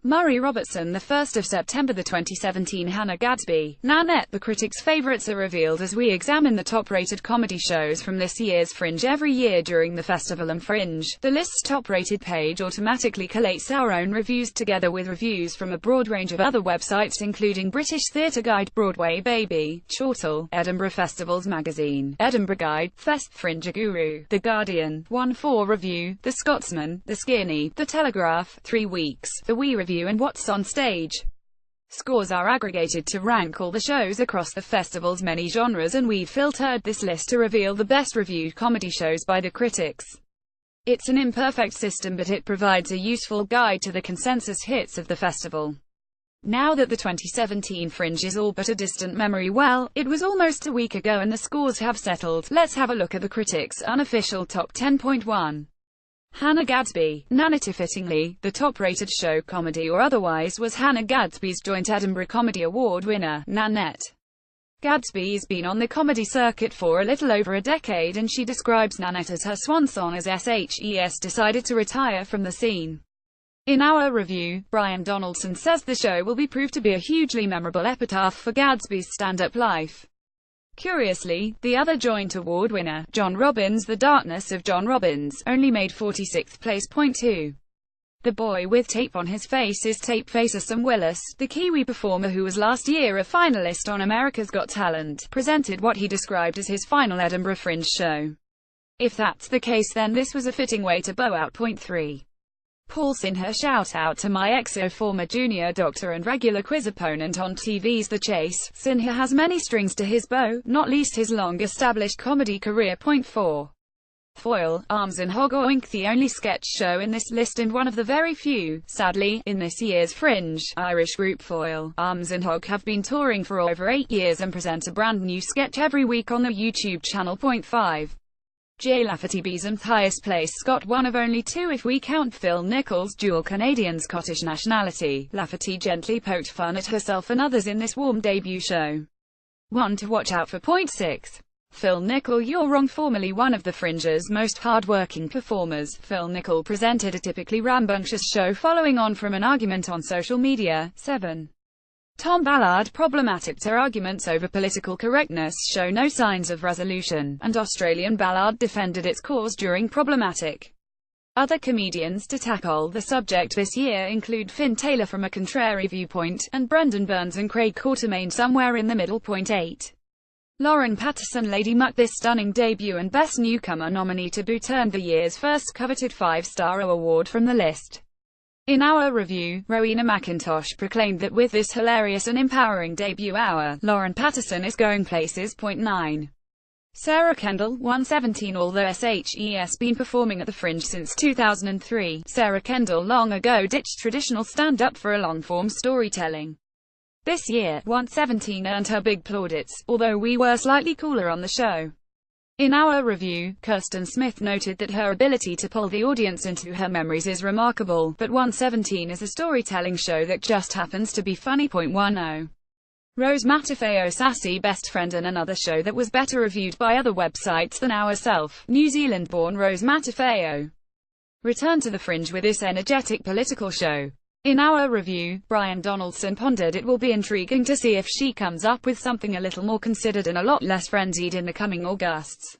Murray Robertson. The 1st of September 2017. Hannah Gadsby, Nanette. The critics' favourites are revealed as we examine the top-rated comedy shows from this year's Fringe. Every year during the festival and Fringe, the list's top-rated page automatically collates our own reviews together with reviews from a broad range of other websites including British Theatre Guide, Broadway Baby, Chortle, Edinburgh Festivals Magazine, Edinburgh Guide, Fest, Fringe Guru, The Guardian, 1-4 Review, The Scotsman, The Skinny, The Telegraph, 3 Weeks, The Wee Review, and What's on Stage. Scores are aggregated to rank all the shows across the festival's many genres, and we've filtered this list to reveal the best reviewed comedy shows by the critics. It's an imperfect system, but it provides a useful guide to the consensus hits of the festival. Now that the 2017 Fringe is all but a distant memory, well, it was almost a week ago and the scores have settled, let's have a look at the critics' unofficial top 10.1. Hannah Gadsby, Nanette. Fittingly, the top-rated show, comedy or otherwise, was Hannah Gadsby's joint Edinburgh Comedy Award winner, Nanette. Gadsby's been on the comedy circuit for a little over a decade, and she describes Nanette as her swan song as SHES decided to retire from the scene. In our review, Brian Donaldson says the show will be proved to be a hugely memorable epitaph for Gadsby's stand-up life. Curiously, the other joint award winner, John Robbins' The Darkness of John Robbins, only made 46th place. 2. The boy with tape on his face is tape facer Sam Willis, the Kiwi performer who was last year a finalist on America's Got Talent, presented what he described as his final Edinburgh Fringe show. If that's the case, then this was a fitting way to bow out. 3. Paul Sinha. Shout out to my ex, former junior doctor and regular quiz opponent on TV's The Chase. Sinha has many strings to his bow, not least his long-established comedy career. 4. Foil, Arms and Hog Oink. The only sketch show in this list and one of the very few, sadly, in this year's Fringe. Irish group Foil, Arms and Hog have been touring for over 8 years and present a brand new sketch every week on the YouTube channel. 5. Jay Lafferty. Beesam's highest place. Scott, one of only 2 if we count Phil Nichols' dual Canadian-Scottish nationality. Lafferty gently poked fun at herself and others in this warm debut show. 1 to watch out for. 6. Phil Nichol. You're wrong. Formerly one of the Fringe's most hard-working performers, Phil Nichol presented a typically rambunctious show following on from an argument on social media. 7. Tom Ballard. Problematic arguments over political correctness show no signs of resolution, and Australian Ballard defended its cause during Problematic. Other comedians to tackle the subject this year include Finn Taylor from a contrary viewpoint, and Brendan Burns and Craig Quartermain somewhere in the middle. 8. Lauren Patterson. Lady Muck. This stunning debut and Best Newcomer nominee to boot earned the year's first coveted 5-star award from the list. In our review, Rowena McIntosh proclaimed that with this hilarious and empowering debut hour, Lauren Patterson is going places. 9. Sarah Kendall. 117. Although SHES been performing at the Fringe since 2003, Sarah Kendall long ago ditched traditional stand-up for a long-form storytelling. This year, 117 earned her big plaudits, although we were slightly cooler on the show. In our review, Kirsten Smith noted that her ability to pull the audience into her memories is remarkable, but 117 is a storytelling show that just happens to be funny. 10. Rose Matafeo. Sassy Best Friend. And another show that was better reviewed by other websites than ourself. New Zealand-born Rose Matafeo returned to the Fringe with this energetic political show. In our review, Brian Donaldson pondered it will be intriguing to see if she comes up with something a little more considered and a lot less frenzied in the coming Augusts.